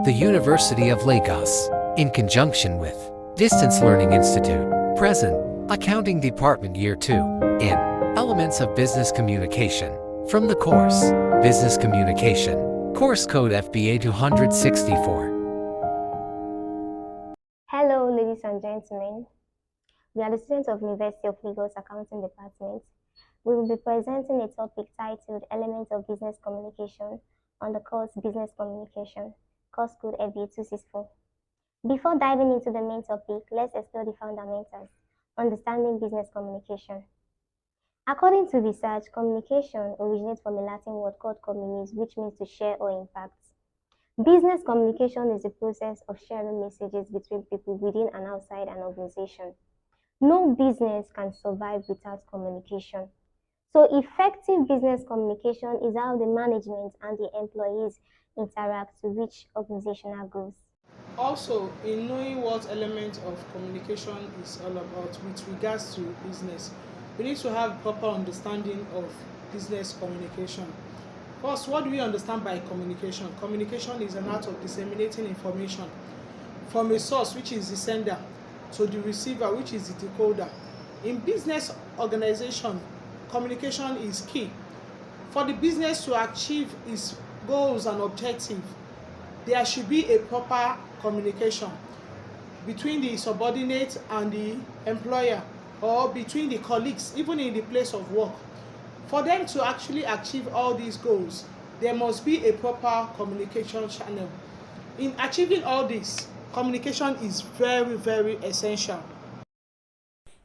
The University of Lagos, in conjunction with Distance Learning Institute, present Accounting Department Year 2 in Elements of Business Communication from the course Business Communication, course code FBA 264. Hello, ladies and gentlemen. We are the students of University of Lagos Accounting Department. We will be presenting a topic titled Elements of Business Communication on the course Business Communication, course code FBA 264. Before diving into the main topic, let's explore the fundamentals, understanding business communication. According to research, communication originates from a Latin word called communis, which means to share or impact. Business communication is the process of sharing messages between people within and outside an organization. No business can survive without communication. So effective business communication is how the management and the employees interact to reach organizational goals. Also, in knowing what element of communication is all about with regards to business, we need to have proper understanding of business communication. First, what do we understand by communication? Communication is an art of disseminating information from a source, which is the sender, to the receiver, which is the decoder. In business organization, communication is key. For the business to achieve its goals and objectives, there should be a proper communication between the subordinate and the employer, or between the colleagues, even in the place of work. For them to actually achieve all these goals, there must be a proper communication channel. In achieving all this, communication is very, very essential.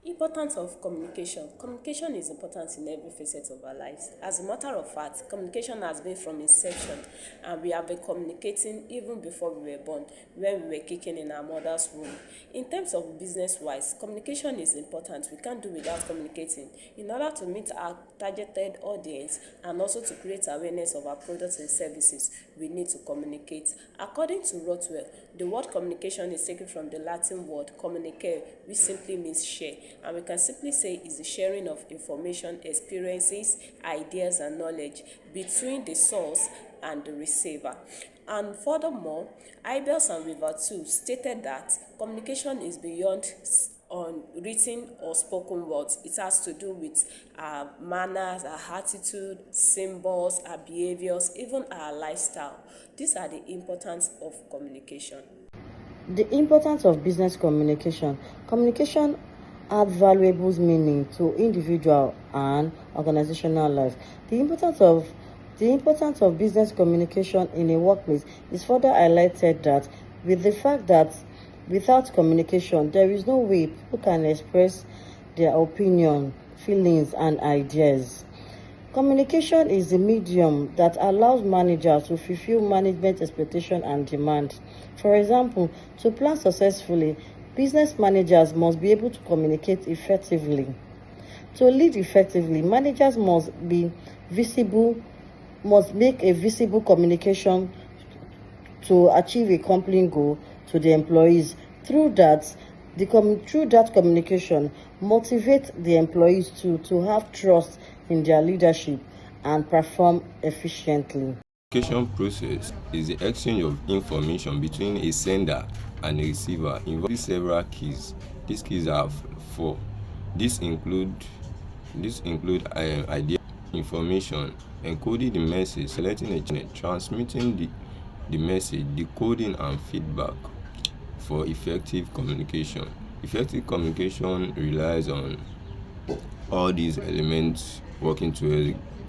Importance of communication. Communication is important in every facet of our lives. As a matter of fact, communication has been from inception, and we have been communicating even before we were born, when we were kicking in our mother's womb. In terms of business-wise, communication is important. We can't do without communicating. In order to meet our targeted audience and also to create awareness of our products and services, we need to communicate. According to Rothwell, the word communication is taken from the Latin word communicare, which simply means share, and we can simply say is the sharing of information, experiences, ideas, and knowledge between the source and the receiver. And furthermore, Ibels and River too stated that communication is beyond on written or spoken words. It has to do with our manners, our attitude, symbols, our behaviors, even our lifestyle. These are the importance of communication. The importance of business communication. Communication adds valuable meaning to individual and organizational life. The importance of business communication in a workplace is further highlighted that with the fact that without communication, there is no way people can express their opinion, feelings, and ideas. Communication is the medium that allows managers to fulfill management expectation and demand. For example, to plan successfully, business managers must be able to communicate effectively. To lead effectively, managers must make a visible communication to achieve a company goal to the employees. Through that communication, motivate the employees to have trust in their leadership and perform efficiently. Communication process is the exchange of information between a sender and a receiver involving several keys. These keys are four. These include idea, information, encoding the message, selecting a channel, transmitting the message, decoding, and feedback. For effective communication. Effective communication relies on all these elements working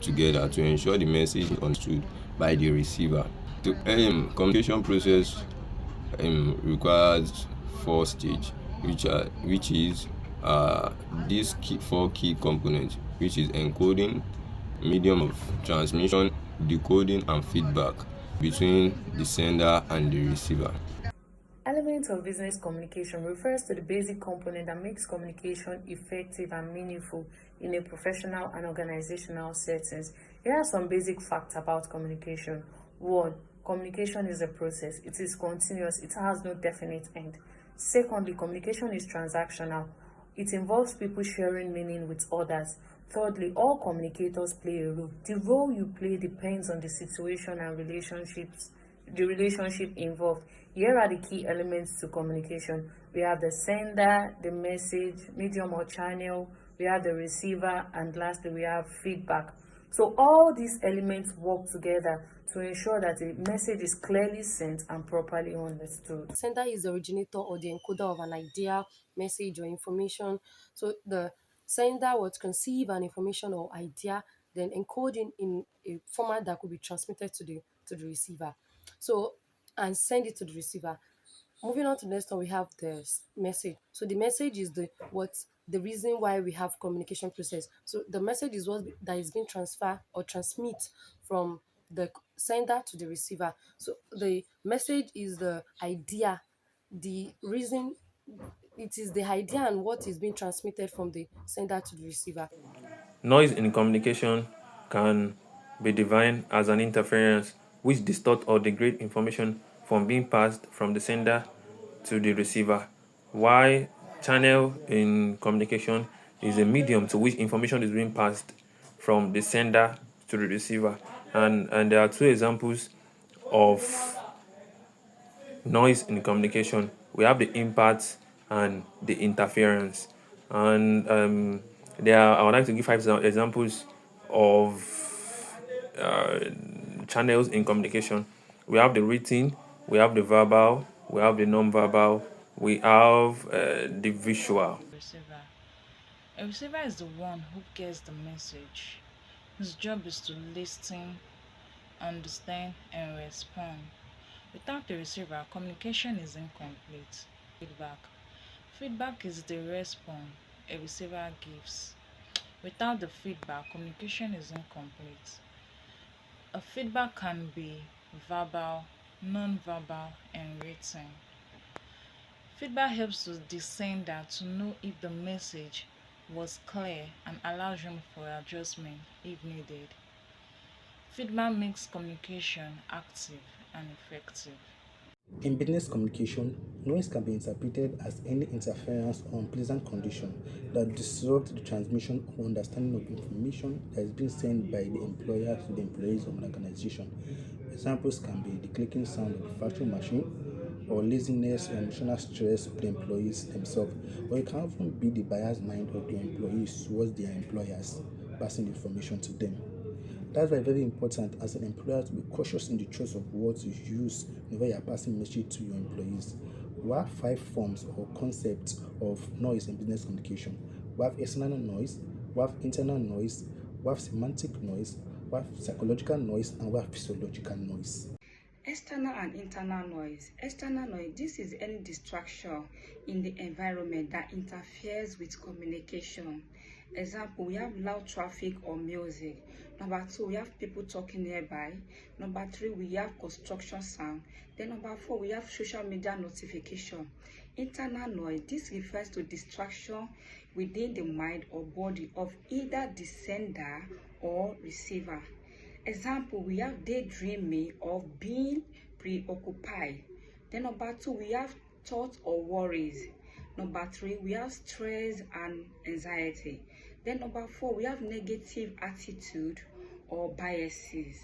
together to ensure the message is understood by the receiver. The communication process requires four stages, which is these four key components, which is encoding, medium of transmission, decoding, and feedback between the sender and the receiver. Elements of business communication refers to the basic component that makes communication effective and meaningful in a professional and organizational settings. Here are some basic facts about communication. 1. Communication is a process. It is continuous. It has no definite end. Secondly, communication is transactional. It involves people sharing meaning with others. Thirdly, all communicators play a role. The role you play depends on the situation and relationships the relationship involved. Here are the key elements to communication. We have the sender, the message, medium or channel, we have the receiver, and lastly we have feedback. So all these elements work together to ensure that the message is clearly sent and properly understood. Sender is the originator or the encoder of an idea, message, or information. So the sender would conceive an information or idea, then encoding in a format that could be transmitted to the receiver. So and send it to the receiver. Moving on to the next one, we have the message. So the message is the reason why we have communication process. So the message is what that is being transferred or transmit from the sender to the receiver. So the message is the idea, the reason it is the idea and what is being transmitted from the sender to the receiver. Noise in communication can be defined as an interference which distorts or degrades information from being passed from the sender to the receiver. While channel in communication is a medium to which information is being passed from the sender to the receiver. And there are two examples of noise in communication. We have the impact and the interference. And I would like to give 5 examples of channels in communication. We have the written, we have the verbal, we have the non-verbal, we have the visual. Receiver. A receiver is the one who gets the message. His job is to listen, understand, and respond. Without the receiver, communication is incomplete. Feedback. Feedback is the response a receiver gives. Without the feedback, communication is incomplete. A feedback can be verbal, non-verbal, and written. Feedback helps the sender to know if the message was clear and allows room for adjustment if needed. Feedback makes communication active and effective. In business communication, noise can be interpreted as any interference or unpleasant condition that disrupts the transmission or understanding of information that is being sent by the employer to the employees of an organization. Examples can be the clicking sound of the factory machine, or laziness or emotional stress of the employees themselves, or it can even be the biased mind of the employees towards their employers, passing the information to them. That's why it's very important as an employer to be cautious in the choice of words you use whenever you are passing message to your employees. We have 5 forms or concepts of noise in business communication. We have external noise, we have internal noise, we have semantic noise, we have psychological noise, and we have physiological noise. External and internal noise. External noise, this is any distraction in the environment that interferes with communication. Example, we have loud traffic or music. Number 2, we have people talking nearby. Number 3, we have construction sound. Then number 4, we have social media notification. Internal noise, this refers to distraction within the mind or body of either the sender or receiver. Example, we have daydreaming or being preoccupied. Then number 2, we have thoughts or worries. Number 3, we have stress and anxiety. Then number 4, we have negative attitude or biases.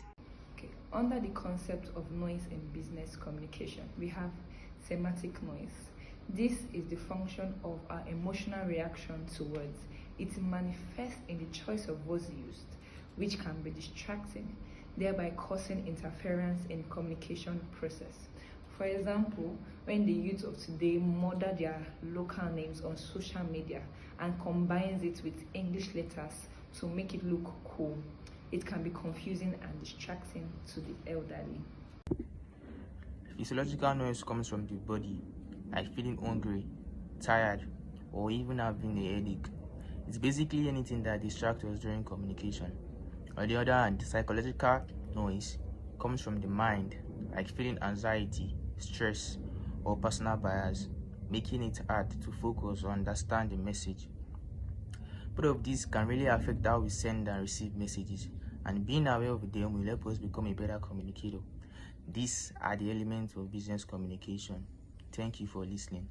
Okay. Under the concept of noise in business communication, we have semantic noise. This is the function of our emotional reaction to words. It manifests in the choice of words used, which can be distracting, thereby causing interference in communication process. For example, when the youth of today murder their local names on social media and combines it with English letters to make it look cool, it can be confusing and distracting to the elderly. Physiological noise comes from the body, like feeling hungry, tired, or even having a headache. It's basically anything that distracts us during communication. On the other hand, the psychological noise comes from the mind, like feeling anxiety, stress, or personal bias, making it hard to focus or understand the message. Both of these can really affect how we send and receive messages, and being aware of them will help us become a better communicator. These are the elements of business communication. Thank you for listening.